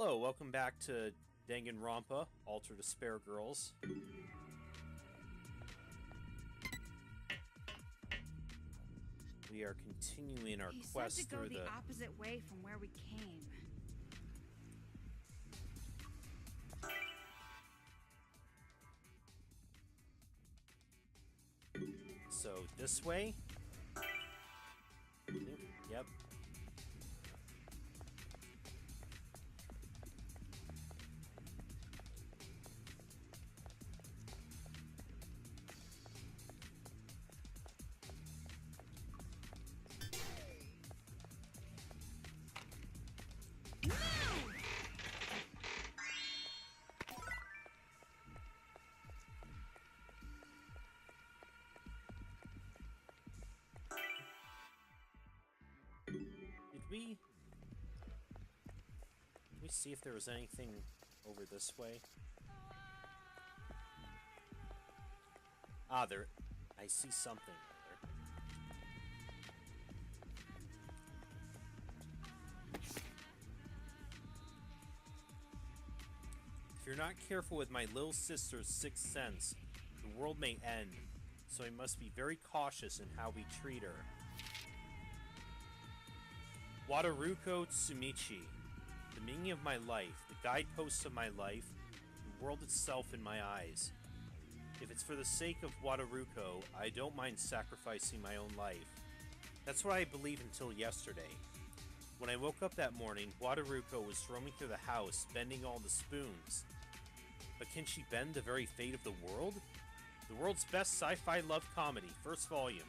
Hello, welcome back to Danganronpa, Alter Despair Girls. We are continuing our quest through the opposite way from where we came. So, this way? Yep. Did we see if there was anything over this way? Ah, there... I see something there. If you're not careful with my little sister's sixth sense, the world may end, so I must be very cautious in how we treat her. Wataruko Tsumichi. The meaning of my life, the guideposts of my life, the world itself in my eyes. If it's for the sake of Wataruko, I don't mind sacrificing my own life. That's what I believed until yesterday. When I woke up that morning, Wataruko was roaming through the house, bending all the spoons. But can she bend the very fate of the world? The world's best sci-fi love comedy, first volume.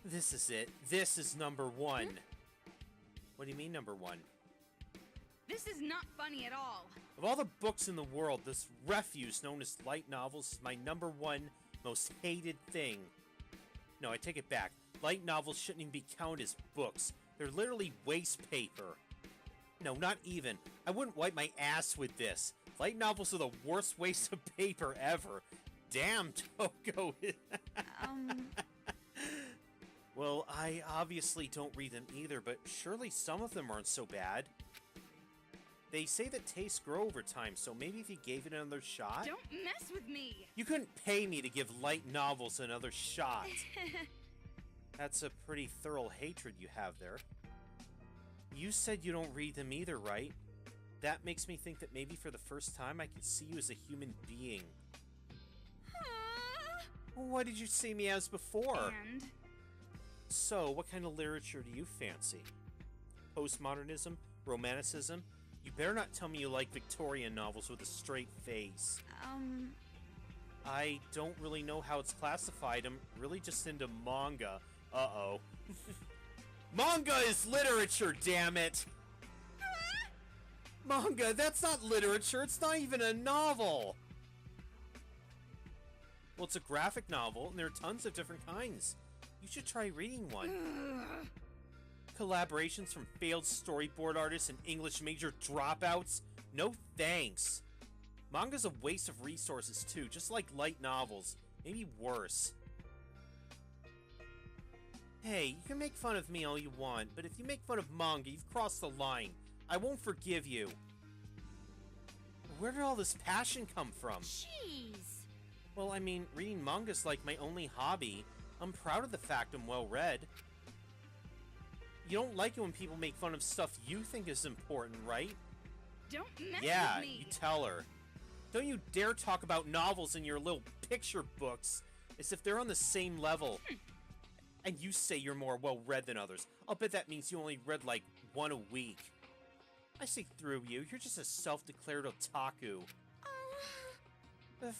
This is it. This is number one. What do you mean, number one? This is not funny at all. Of all the books in the world, this refuse known as light novels is my number one most hated thing. No, I take it back. Light novels shouldn't even be counted as books. They're literally waste paper. No, not even. I wouldn't wipe my ass with this. Light novels are the worst waste of paper ever. Damn, Toko. Well, I obviously don't read them either, but surely some of them aren't so bad. They say that tastes grow over time, so maybe if you gave it another shot... Don't mess with me! You couldn't pay me to give light novels another shot. That's a pretty thorough hatred you have there. You said you don't read them either, right? That makes me think that maybe for the first time I can see you as a human being. What did you see me as before? And? So, what kind of literature do you fancy? Postmodernism? Romanticism? You better not tell me you like Victorian novels with a straight face. I don't really know how it's classified. I'm really just into manga. Uh-oh. Manga is literature, damn it! Manga, that's not literature. It's not even a novel. Well, it's a graphic novel, and there are tons of different kinds. You should try reading one. Collaborations from failed storyboard artists and English major dropouts? No thanks. Manga's a waste of resources too, just like light novels. Maybe worse. Hey, you can make fun of me all you want, but if you make fun of manga, you've crossed the line. I won't forgive you. Where did all this passion come from? Jeez. Well, I mean, reading manga's like my only hobby. I'm proud of the fact I'm well-read. You don't like it when people make fun of stuff you think is important, right? Don't mess with me! Yeah, you tell her. Don't you dare talk about novels in your little picture books as if they're on the same level. And you say you're more well-read than others. I'll bet that means you only read like one a week. I see through you. You're just a self-declared otaku.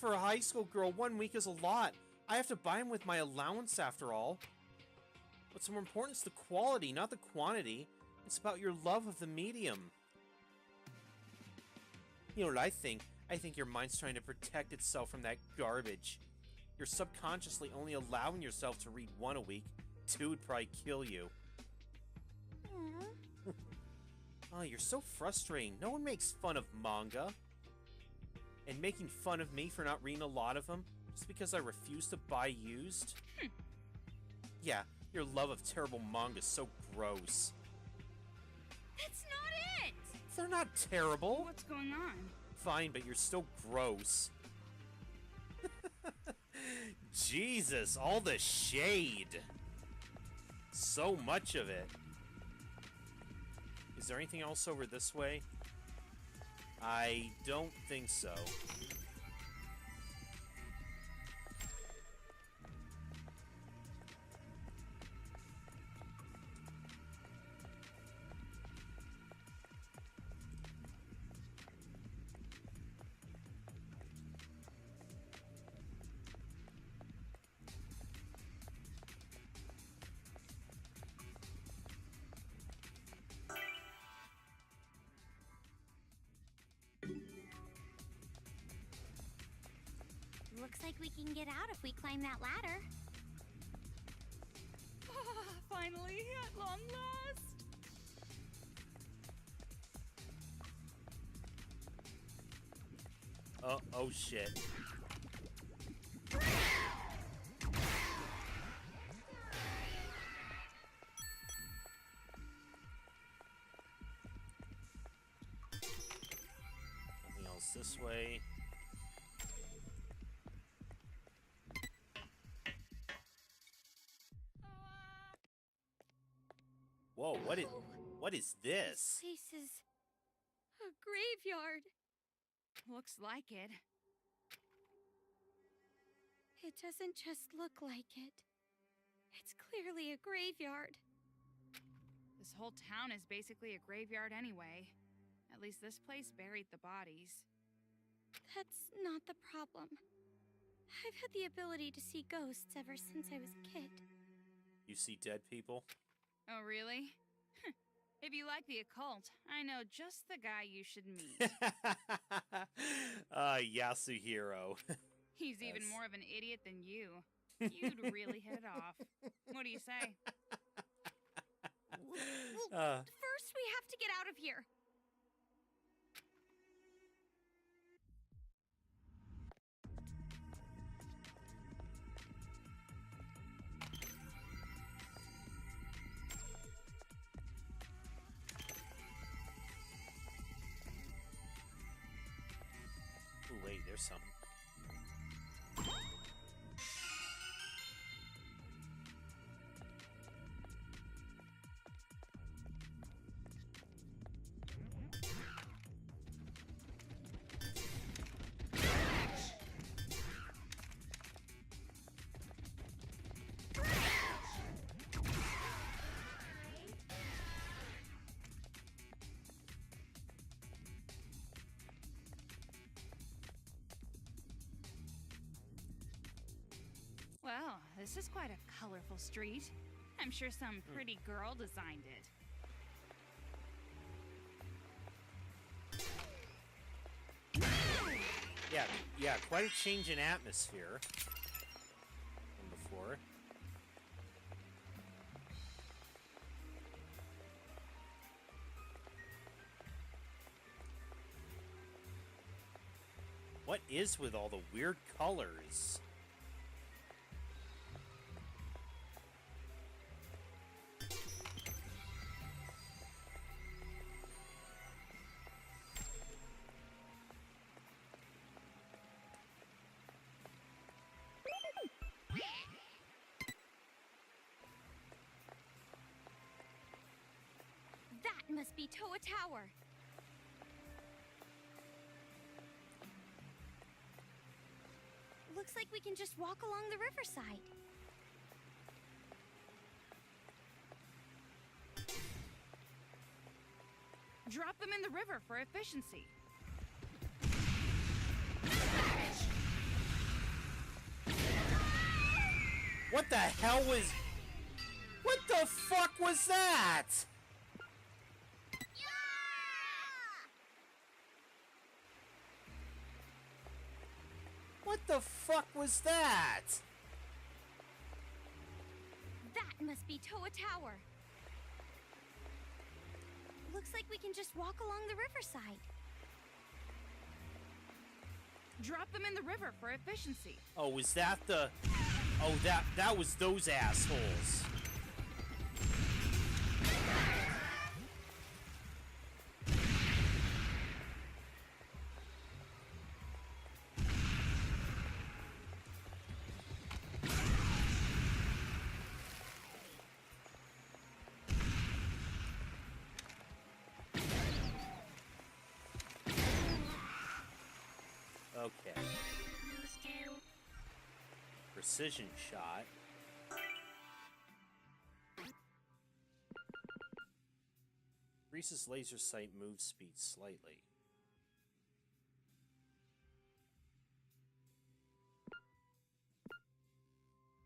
For a high school girl, 1 week is a lot. I have to buy them with my allowance after all. What's more important is the quality, not the quantity. It's about your love of the medium. You know what I think? I think your mind's trying to protect itself from that garbage. You're subconsciously only allowing yourself to read one a week. 2 would probably kill you. Oh, you're so frustrating. No one makes fun of manga. And making fun of me for not reading a lot of them just because I refuse to buy used? Yeah, your love of terrible manga is so gross. That's not it! They're not terrible. What's going on? Fine, but you're still gross. Jesus, all the shade. So much of it. Is there anything else over this way? I don't think so. Looks like we can get out if we climb that ladder. Finally, at long last! Oh shit. Nothing else this way. Whoa, what is this? This place is a graveyard. Looks like it. It doesn't just look like it. It's clearly a graveyard. This whole town is basically a graveyard anyway. At least this place buried the bodies. That's not the problem. I've had the ability to see ghosts ever since I was a kid. You see dead people? Oh, really? If you like the occult, I know just the guy you should meet. Yasuhiro. He's even more of an idiot than you. You'd really hit it off. What do you say? First, we have to get out of here. Ooh, wait, there's something. Well, this is quite a colorful street. I'm sure some pretty girl designed it. Yeah, quite a change in atmosphere from before. What is with all the weird colors? That must be Toa Tower. Looks like we can just walk along the riverside. Drop them in the river for efficiency. What the hell was... What the fuck was that? What the fuck was that? That must be Toa Tower. Looks like we can just walk along the riverside. Drop them in the river for efficiency. Oh, was that the... Oh, that was those assholes. Okay. Precision shot. Increases laser sight move speed slightly.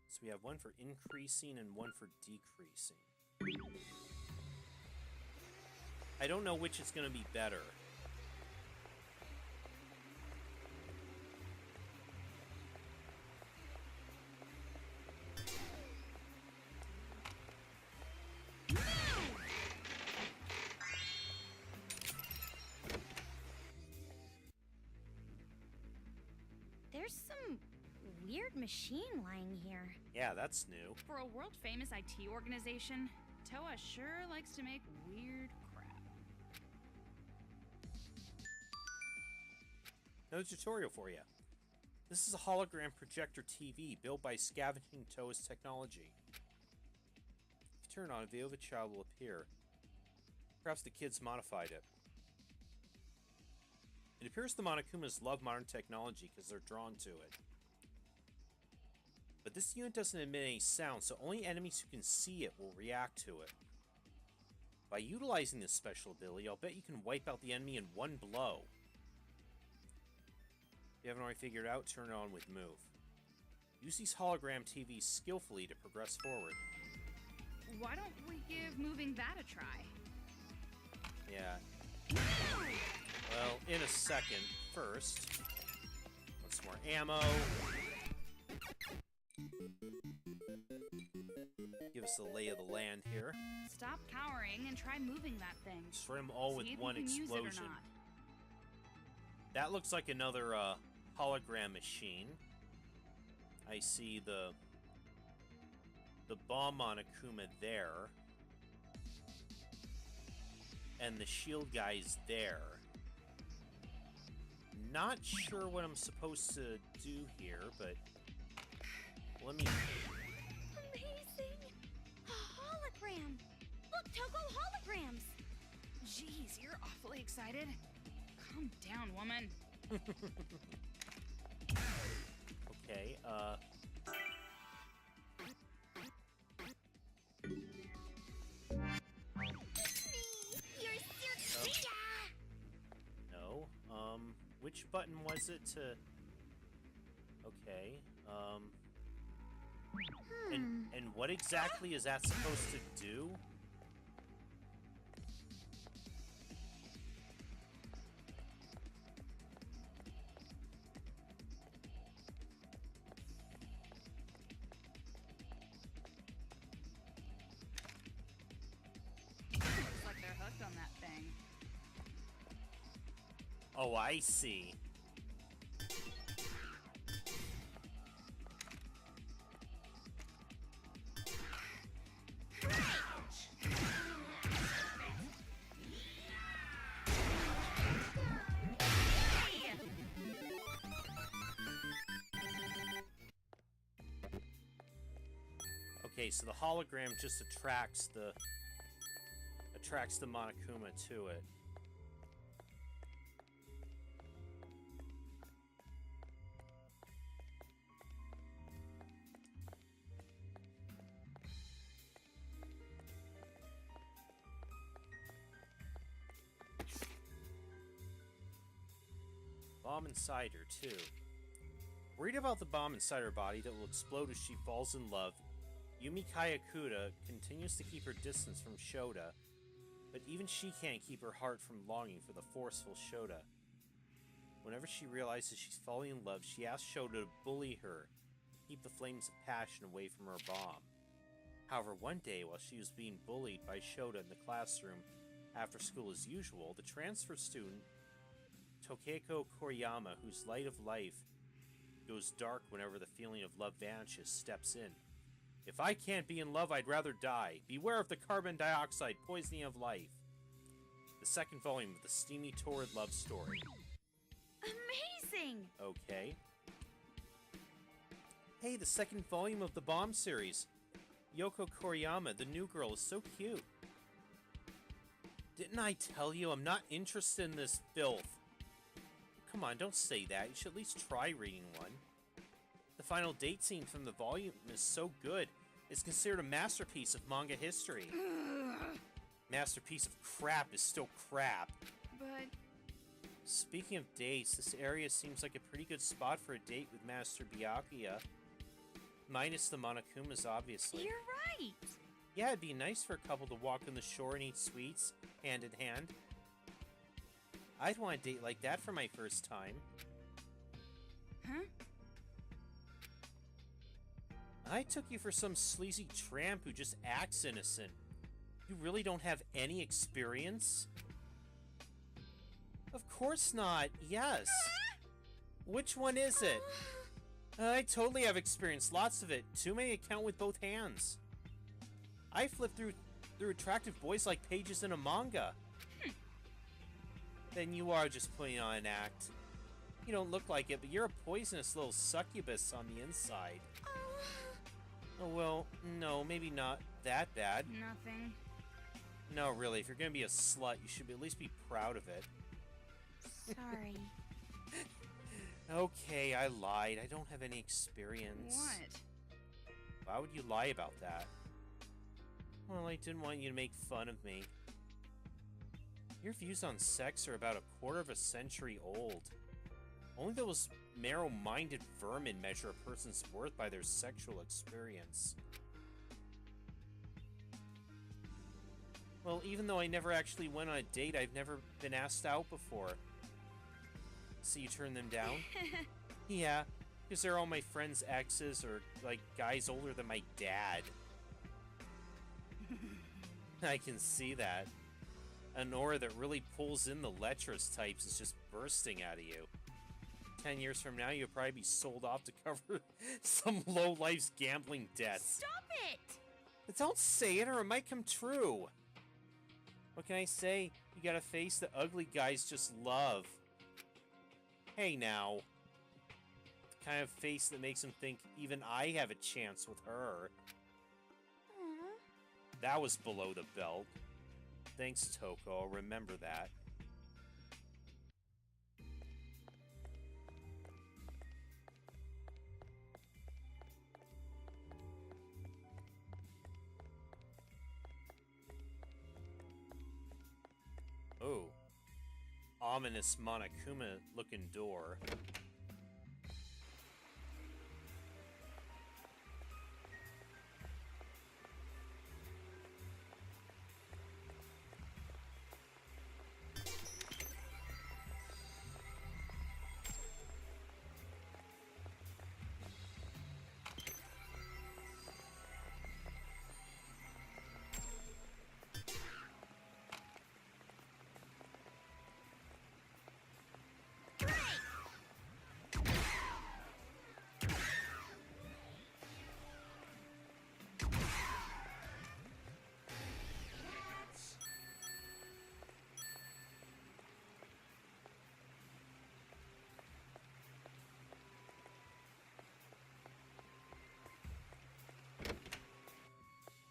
So we have one for increasing and one for decreasing. I don't know which is going to be better. There's some weird machine lying here. Yeah, that's new. For a world-famous IT organization, Toa sure likes to make weird crap. Another tutorial for you. This is a hologram projector TV built by scavenging Toa's technology. If you turn on, a video of a child will appear. Perhaps the kids modified it. It appears the Monokumas love modern technology because they're drawn to it. But this unit doesn't emit any sound, so only enemies who can see it will react to it. By utilizing this special ability, I'll bet you can wipe out the enemy in one blow. If you haven't already figured it out, turn it on with move. Use these hologram TVs skillfully to progress forward. Why don't we give moving that a try? Yeah. Well, in a second. First, want some more ammo. Give us the lay of the land here. Stop cowering and try moving that thing. Destroy them all with See if one you can use it or explosion. not. That looks like another hologram machine. I see the bomb Monokuma there. And the shield guy's there. Not sure what I'm supposed to do here, but let me... Amazing! A hologram! Look, Toko, holograms! Jeez, you're awfully excited. Calm down, woman. Okay, no, which button was it to... Okay, and what exactly is that supposed to do? Looks like they're hooked on that thing. Oh, I see. Okay, so the hologram just attracts the Monokuma to it. Bomb inside her, too. Worried about the bomb inside her body that will explode if she falls in love, Yumi Kayakuda continues to keep her distance from Shota, but even she can't keep her heart from longing for the forceful Shota. Whenever she realizes she's falling in love, she asks Shota to bully her, keep the flames of passion away from her bomb. However, one day, while she was being bullied by Shota in the classroom after school as usual, the transfer student, Tokeko Koriyama, whose light of life goes dark whenever the feeling of love vanishes, steps in. If I can't be in love, I'd rather die. Beware of the carbon dioxide poisoning of life. The second volume of the steamy, torrid love story. Amazing! Okay. Hey, the second volume of the Bomb series. Yoko Koriyama, the new girl, is so cute. Didn't I tell you I'm not interested in this filth? come on, don't say that. You should at least try reading one. The final date scene from the volume is so good, it's considered a masterpiece of manga history. Masterpiece of crap is still crap. But Speaking of dates, this area seems like a pretty good spot for a date with Master Byakuya. Minus the Monokumas, obviously. you're right. Yeah, it'd be nice for a couple to walk on the shore and eat sweets, hand in hand. I'd want a date like that for my first time. Huh? I took you for some sleazy tramp who just acts innocent. You really don't have any experience? Of course not, yes. Which one is it? I totally have experience, lots of it. Too many to count with both hands. I flip through attractive boys like pages in a manga. Then you are just putting on an act. You don't look like it, but you're a poisonous little succubus on the inside. Oh, well, no, maybe not that bad. Nothing. No, really, if you're gonna be a slut, you should at least be proud of it. Sorry. Okay, I lied. I don't have any experience. What? Why would you lie about that? Well, I didn't want you to make fun of me. Your views on sex are about a quarter of a century old. Only those narrow-minded vermin measure a person's worth by their sexual experience. Well, even though I never actually went on a date, I've never been asked out before. So you turn them down? Yeah, because they're all my friends' exes or, like, guys older than my dad. I can see that. An aura that really pulls in the lecherous types is just bursting out of you. 10 years from now, you'll probably be sold off to cover some low-life's gambling debts. Stop it! But don't say it or it might come true. What can I say? You got a face that ugly guys just love. Hey now. The kind of face that makes them think even I have a chance with her. Aw. That was below the belt. Thanks, Toko. I'll remember that. Oh. Ominous Monokuma-looking door.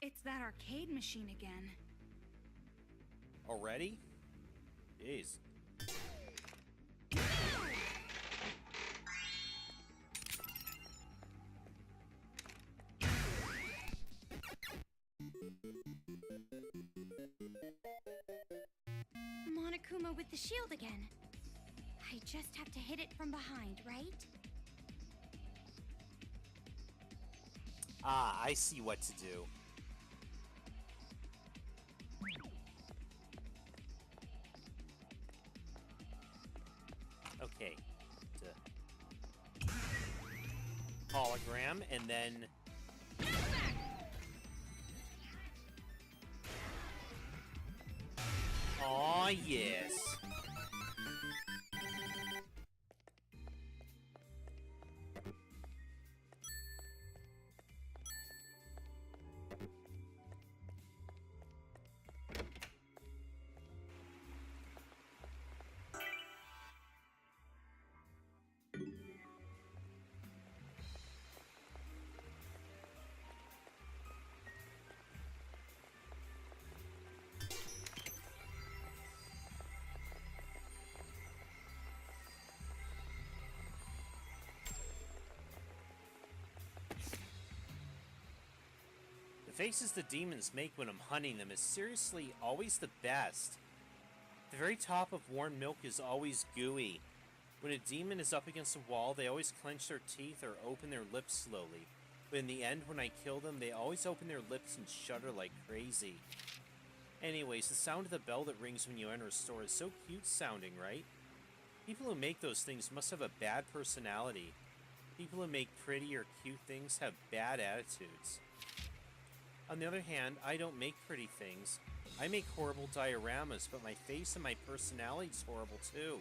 It's that arcade machine again. Already? Jeez. Monokuma with the shield again. I just have to hit it from behind, right? Ah, I see what to do. Okay. Hologram, and then... Aw, yes. The faces the demons make when I'm hunting them is seriously always the best. The very top of warm milk is always gooey. When a demon is up against a wall, they always clench their teeth or open their lips slowly. But in the end, when I kill them, they always open their lips and shudder like crazy. Anyways, the sound of the bell that rings when you enter a store is so cute sounding, right? People who make those things must have a bad personality. People who make pretty or cute things have bad attitudes. On the other hand, I don't make pretty things. I make horrible dioramas, but my face and my personality's horrible too.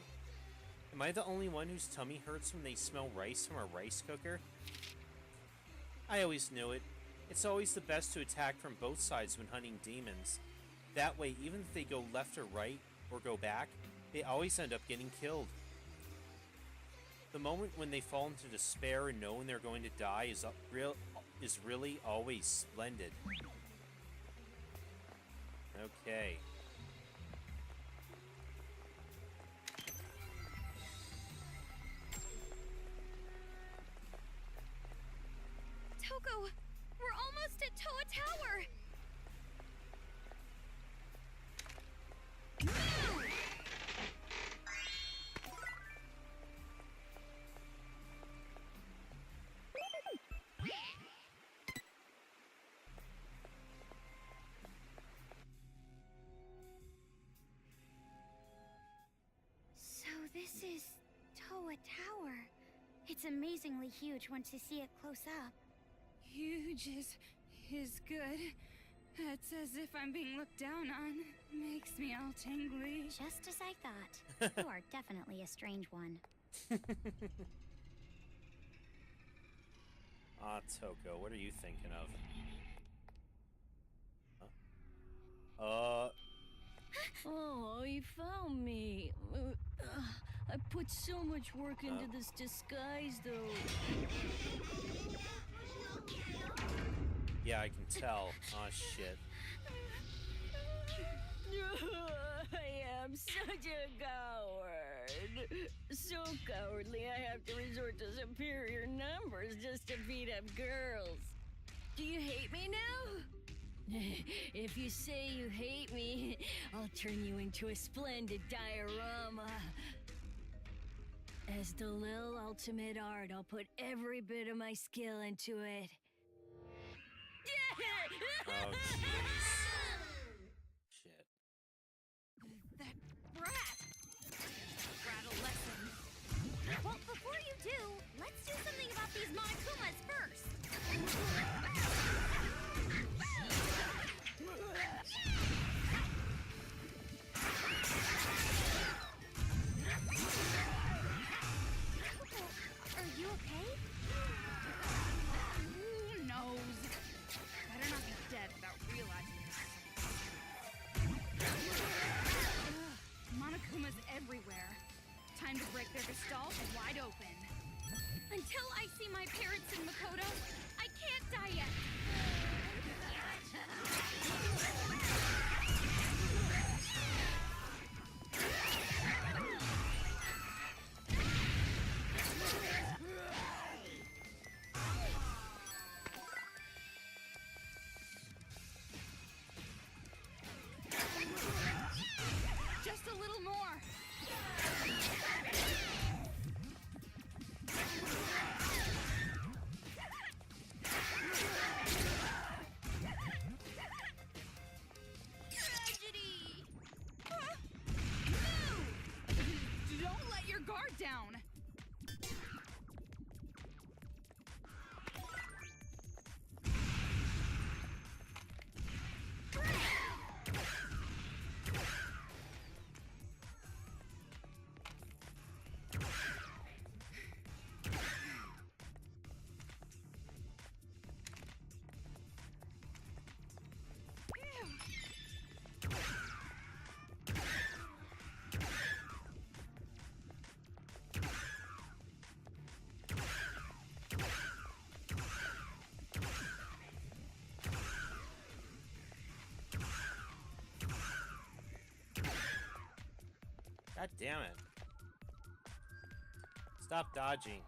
Am I the only one whose tummy hurts when they smell rice from a rice cooker? I always knew it. It's always the best to attack from both sides when hunting demons. That way, even if they go left or right, or go back, they always end up getting killed. The moment when they fall into despair and know when they're going to die is really always splendid. Okay. Toko, we're almost at Toa Tower! So this is Toa Tower. It's amazingly huge once you see it close up. Huge is good. It's as if I'm being looked down on. Makes me all tingly. Just as I thought. You are definitely a strange one. Toko, what are you thinking of? Huh? Oh, you found me. I put so much work into this disguise, though. Yeah, I can tell. Aw, shit. I am such a coward. So cowardly, I have to resort to superior numbers just to beat up girls. Do you hate me now? If you say you hate me, I'll turn you into a splendid diorama. As the Lil Ultimate Art, I'll put every bit of my skill into it. Oh, jeez. Shit. That brat! Brat a lesson. Well, before you do, let's do something about these Monokumas first. Are you okay? Who knows? Better not be dead without realizing it. Monokumas everywhere. Time to break their gestalt wide open. Until I see my parents in Makoto, I can't die yet. Just a little more. Tragedy! Don't let your guard down. God damn it. Stop dodging.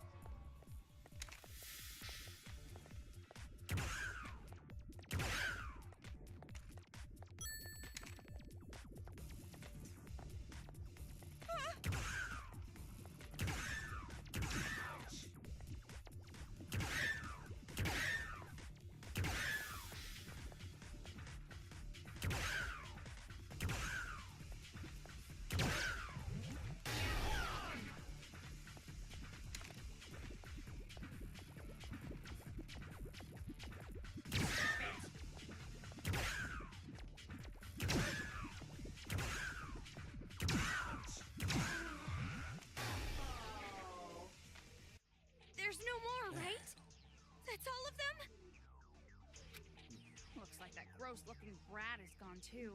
gross-looking brat is gone, too.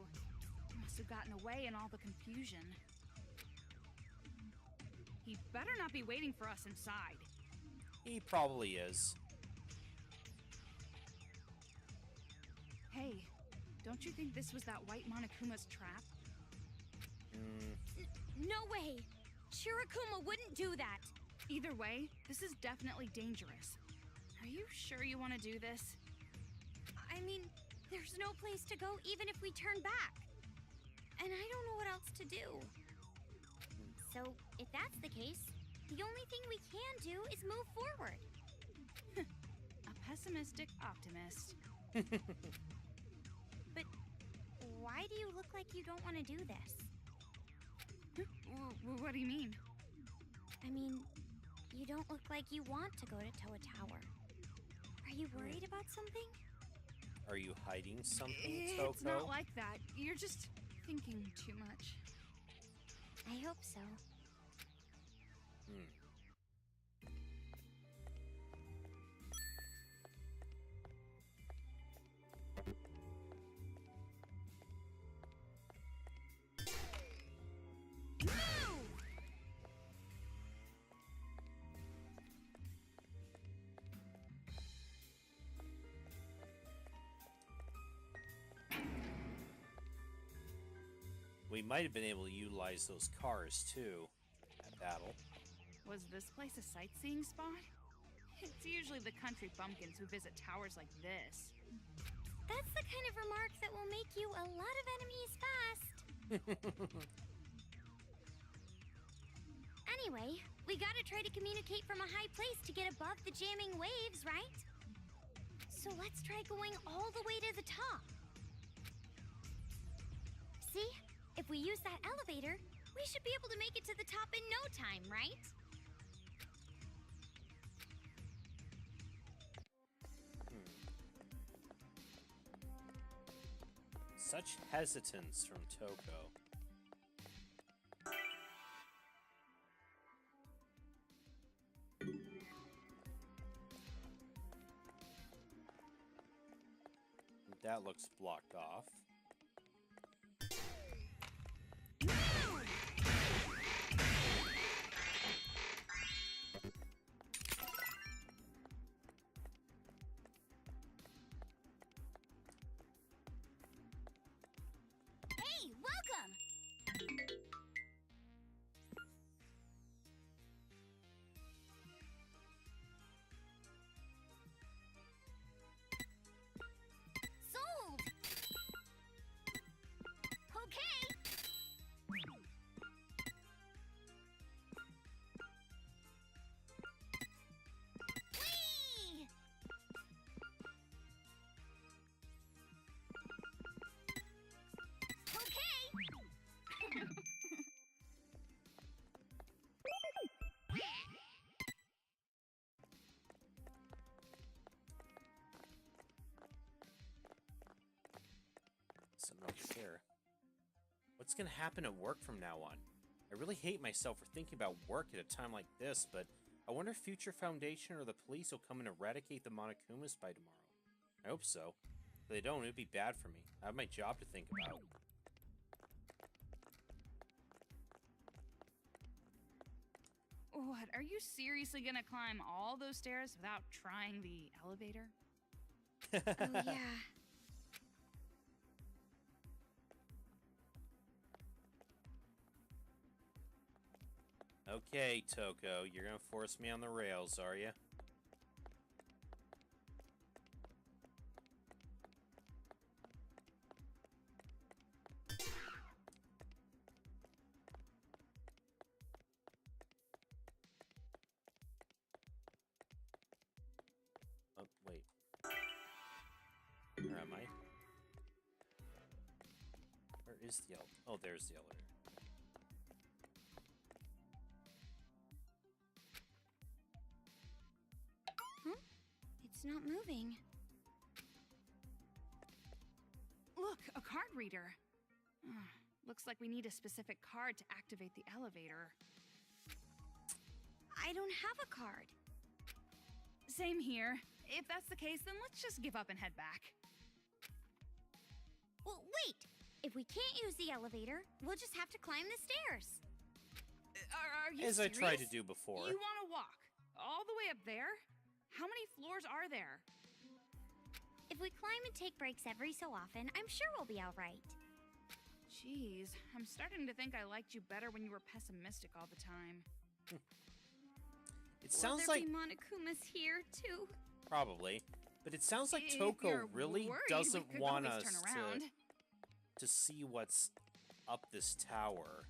Must have gotten away in all the confusion. He better not be waiting for us inside. He probably is. Hey, don't you think this was that white Monokuma's trap? No way! Shirakuma wouldn't do that! Either way, this is definitely dangerous. Are you sure you want to do this? I mean, there's no place to go even if we turn back. And I don't know what else to do. So, if that's the case, the only thing we can do is move forward. A pessimistic optimist. But why do you look like you don't want to do this? What do you mean? I mean, you don't look like you want to go to Toa Tower. Are you worried about something? Are you hiding something, Toko? It's not like that. You're just thinking too much. I hope so. We might have been able to utilize those cars, too, at battle. Was this place a sightseeing spot? It's usually the country bumpkins who visit towers like this. That's the kind of remark that will make you a lot of enemies fast. Anyway, we gotta try to communicate from a high place to get above the jamming waves, right? So let's try going all the way to the top. See? If we use that elevator, we should be able to make it to the top in no time, right? Such hesitance from Toko. That looks blocked off. Hey, welcome! Sold! Okay! Whee! Okay! Something over here. What's gonna happen at work from now on? I really hate myself for thinking about work at a time like this, but I wonder if Future Foundation or the police will come and eradicate the Monokumas by tomorrow. I hope so. If they don't, it'd be bad for me. I have my job to think about. What, are you seriously gonna climb all those stairs without trying the elevator? Oh, yeah. Okay, Toko, you're gonna force me on the rails, are you? Oh, wait. Where am I? Where is the elevator? Oh, there's the elevator. It's not moving. Look, a card reader. Looks like we need a specific card to activate the elevator. I don't have a card. Same here. If that's the case, then let's just give up and head back. Well, wait! If we can't use the elevator, we'll just have to climb the stairs. Are you As serious? I tried to do before. You want to walk all the way up there? How many floors are there? If we climb and take breaks every so often, I'm sure we'll be all right. Jeez, I'm starting to think I liked you better when you were pessimistic all the time. It sounds Will like... there be Monokumas here, too? Probably. But it sounds like If Toko you're really worried, doesn't we could want always us turn around. to see what's up this tower.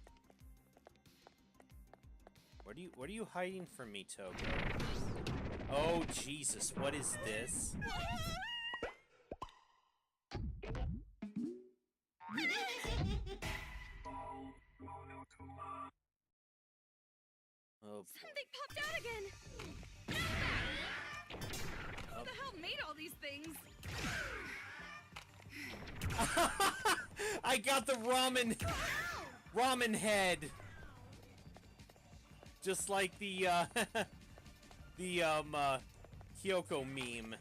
What are you hiding from me, Toko? Oh, Jesus, what is this? Oh, Something popped out again! Who the hell made all these things? I got the ramen head. Just like the Kyoko meme.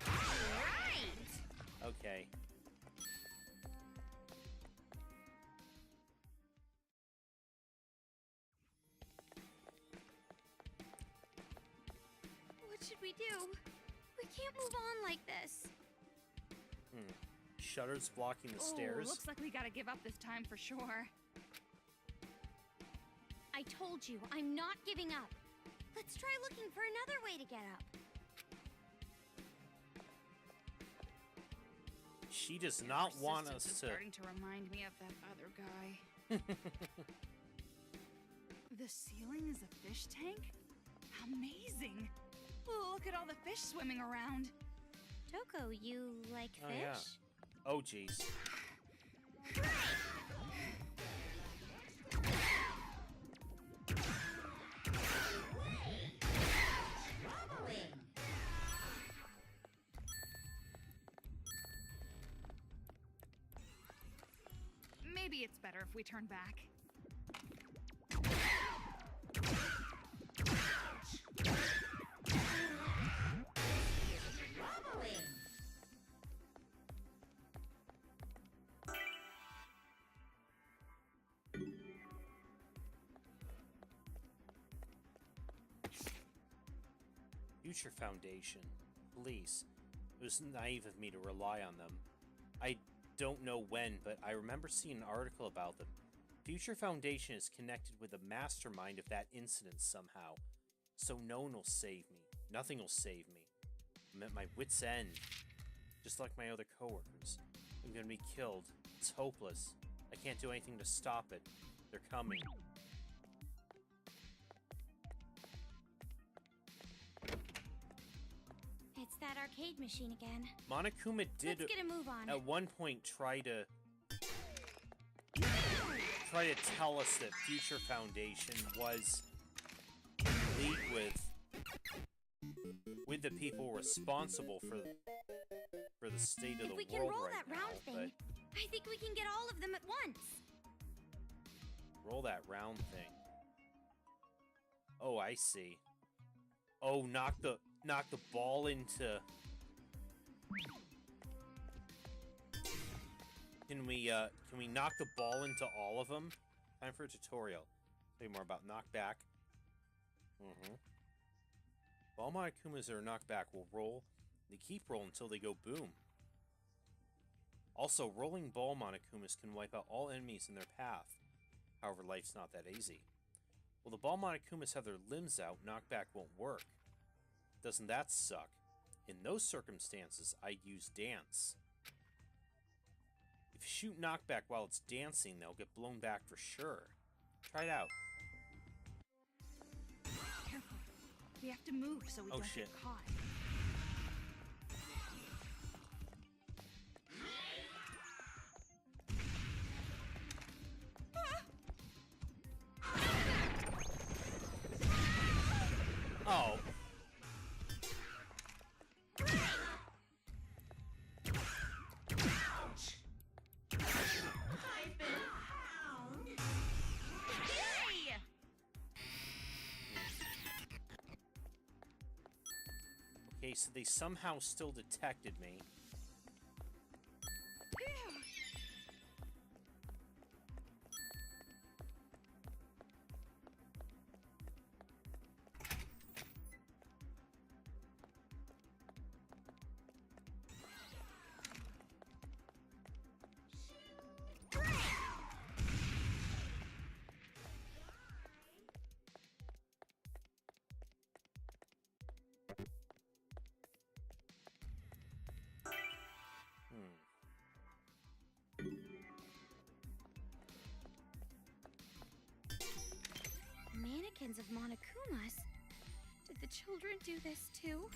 Right! Okay. What should we do? We can't move on like this. Shutters blocking the Oh, stairs. looks like we gotta give up this time for sure. I told you, I'm not giving up. Let's try looking for another way to get up. She does Your not want us persistence is to... starting to remind me of that other guy. The ceiling is a fish tank? Amazing! Look at all the fish swimming around. Toko, you like Oh, fish? yeah. Oh, jeez. Maybe it's better if we turn back. Future Foundation. Police. It was naive of me to rely on them. I don't know when, but I remember seeing an article about them. Future Foundation is connected with the mastermind of that incident somehow. So no one will save me. Nothing will save me. I'm at my wit's end. Just like my other coworkers. I'm gonna be killed. It's hopeless. I can't do anything to stop it. They're coming. It's that arcade machine again. Monokuma did Let's get a move on. at one point try to tell us that Future Foundation was in league with the people responsible for the state of If the we can world roll right that now. round thing, I think we can get all of them at once. But roll that round thing. Oh, I see. Oh, knock the ball into. Can we knock the ball into all of them? Time for a tutorial. Say more about knockback. Ball Monokumas that are knocked back will roll. They keep rolling until they go boom. Also, rolling ball Monokumas can wipe out all enemies in their path. However, life's not that easy. Well, the ball Monokumas have their limbs out, knockback won't work. Doesn't that suck? In those circumstances, I'd use dance. If you shoot knockback while it's dancing, they'll get blown back for sure. Try it out. Careful. We have to move so we don't Shit. get caught. Oh. Okay, so they somehow still detected me. Mannequins of Monokumas? Did the children do this too?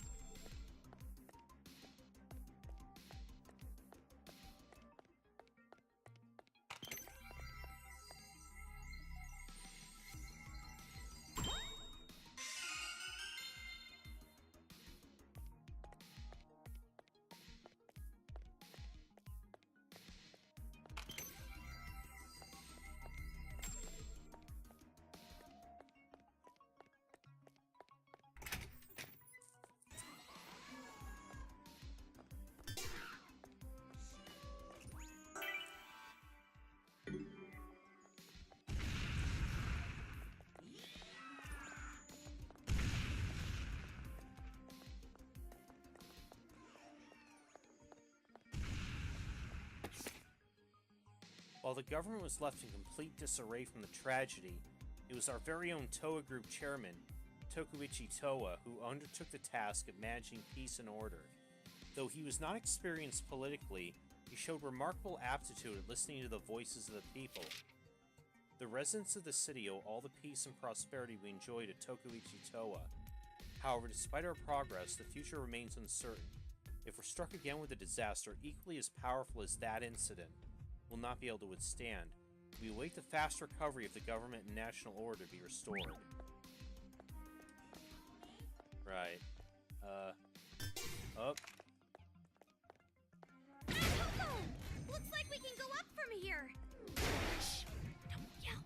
While the government was left in complete disarray from the tragedy, it was our very own Toa Group chairman, Tokuichi Toa, who undertook the task of managing peace and order. Though he was not experienced politically, he showed remarkable aptitude at listening to the voices of the people. The residents of the city owe all the peace and prosperity we enjoy to Tokuichi Toa. However, despite our progress, the future remains uncertain. If we're struck again with a disaster equally as powerful as that incident, will not be able to withstand. We await the fast recovery of the government and national order to be restored. Right. Up. Looks like we can go up from here. Shh! Don't yell.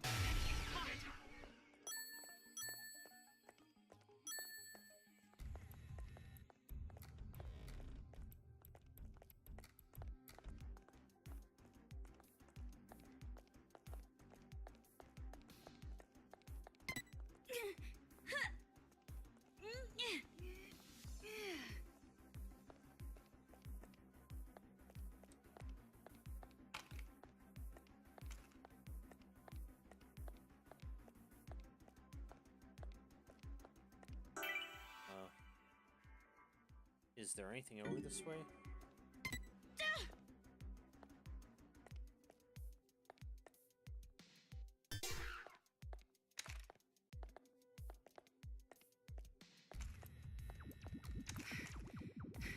Is there anything over this way?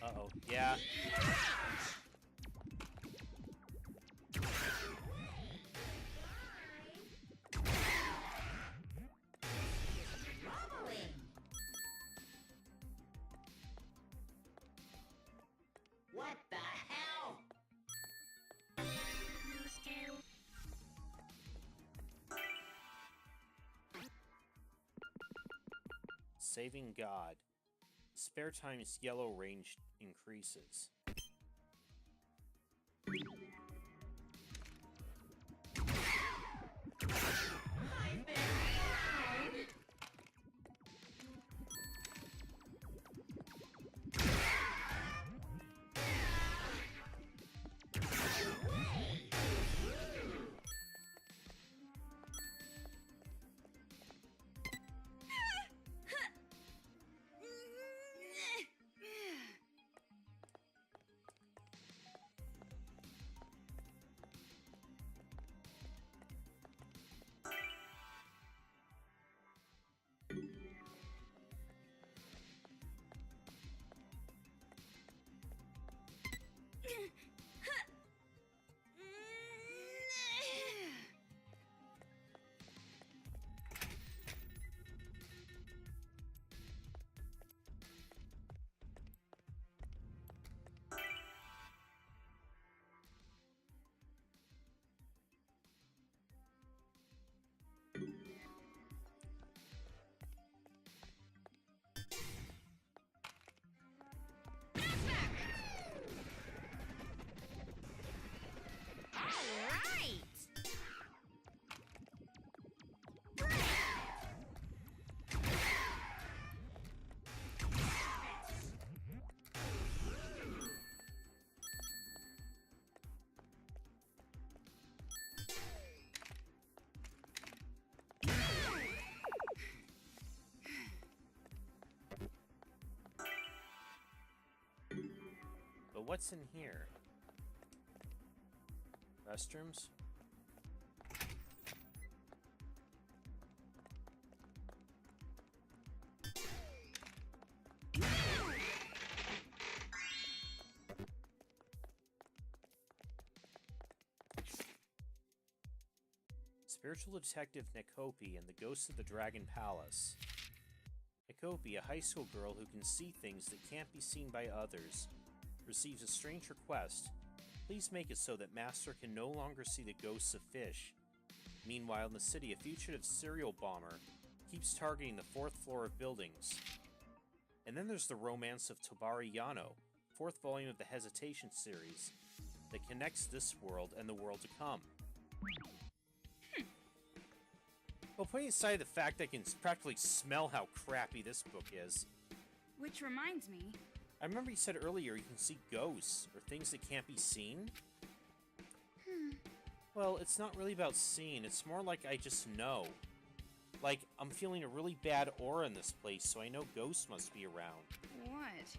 Uh-oh. Yeah. What the hell? Saving God. Spare time's yellow range increases. I've been found! But what's in here? Restrooms? Spiritual Detective Nikopi and the Ghost of the Dragon Palace. Nikopi, a high school girl who can see things that can't be seen by others, receives a strange request. Please make it so that Master can no longer see the ghosts of fish. Meanwhile, in the city, a fugitive serial bomber keeps targeting the 4th floor of buildings. And then there's the Romance of Tobari Yano, 4th volume of the Hesitation series, that connects this world and the world to come. Well, putting aside the fact that I can practically smell how crappy this book is. Which reminds me, I remember you said earlier you can see ghosts, or things that can't be seen? Well, it's not really about seeing, it's more like I just know. Like, I'm feeling a really bad aura in this place, so I know ghosts must be around. what?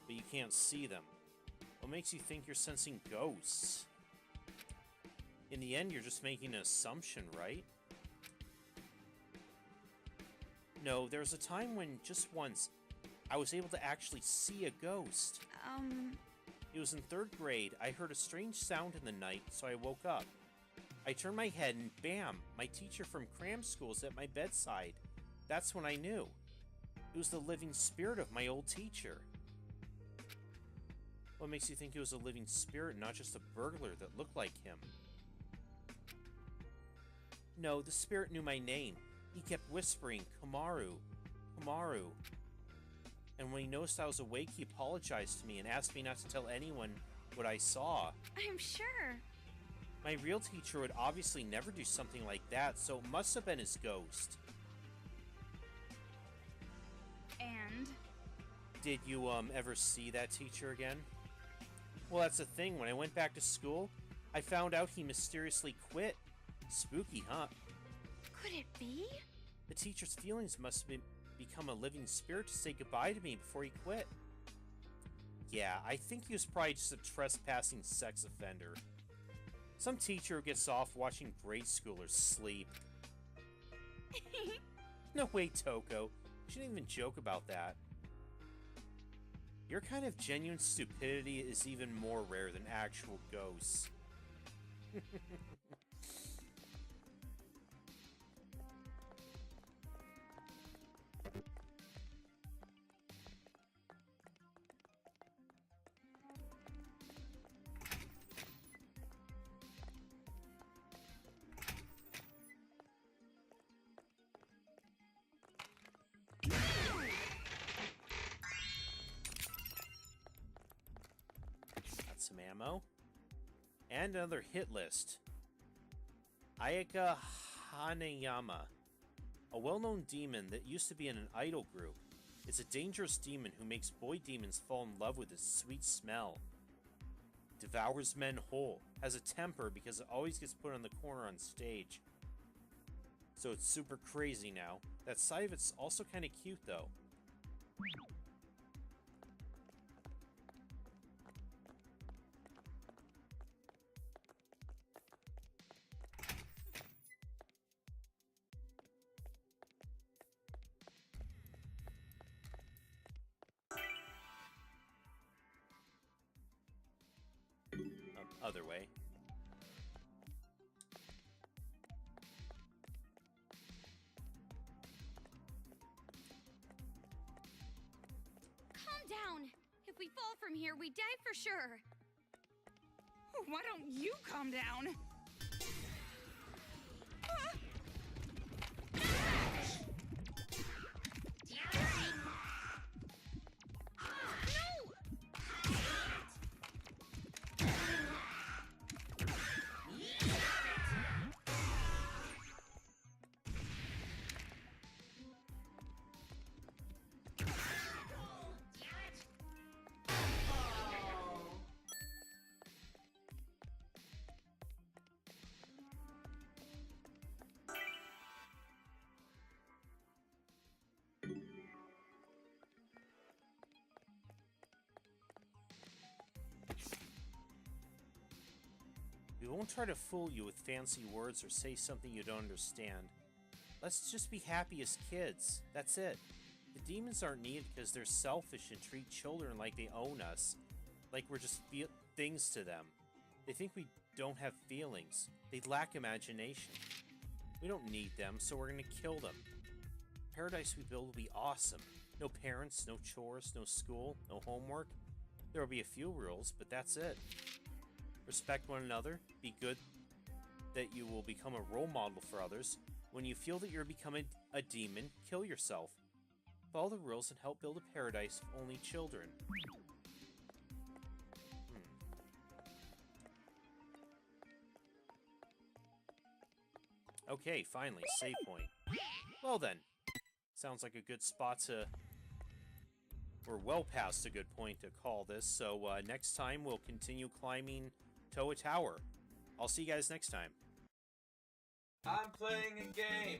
But you can't see them. What makes you think you're sensing ghosts? In the end, you're just making an assumption, right? No, there was a time when, just once, I was able to actually see a ghost. It was in 3rd grade. I heard a strange sound in the night, so I woke up. I turned my head and bam, my teacher from cram school is at my bedside. That's when I knew. It was the living spirit of my old teacher. What makes you think it was a living spirit, not just a burglar that looked like him? No, the spirit knew my name. He kept whispering, Komaru, Komaru. And when he noticed I was awake, he apologized to me and asked me not to tell anyone what I saw. I'm sure. My real teacher would obviously never do something like that, so it must have been his ghost. And? Did you, ever see that teacher again? Well, that's the thing. When I went back to school, I found out he mysteriously quit. Spooky, huh? Could it be? The teacher's feelings must have become a living spirit to say goodbye to me before he quit. Yeah, I think he was probably just a trespassing sex offender. Some teacher who gets off watching grade schoolers sleep. No way, Toko. You shouldn't even joke about that. Your kind of genuine stupidity is even more rare than actual ghosts. Some ammo. And another hit list. Ayaka Hanayama, a well-known demon that used to be in an idol group. It's a dangerous demon who makes boy demons fall in love with his sweet smell. Devours men whole, has a temper because it always gets put on the corner on stage. So it's super crazy now. That side of it's also kind of cute though. Other way. Calm down. If we fall from here, we die for sure. Why don't you calm down? We won't try to fool you with fancy words or say something you don't understand. Let's just be happy as kids. That's it. The demons aren't needed because they're selfish and treat children like they own us. Like we're just things to them. They think we don't have feelings. They lack imagination. We don't need them, so we're gonna kill them. The paradise we build will be awesome. No parents, no chores, no school, no homework. There will be a few rules, but that's it. Respect one another. Be good that you will become a role model for others. When you feel that you're becoming a demon, kill yourself. Follow the rules and help build a paradise of only children. Okay, finally, save point. Well then, sounds like a good spot to... We're well past a good point to call this, so next time we'll continue climbing Toa Tower. I'll see you guys next time. I'm playing a game.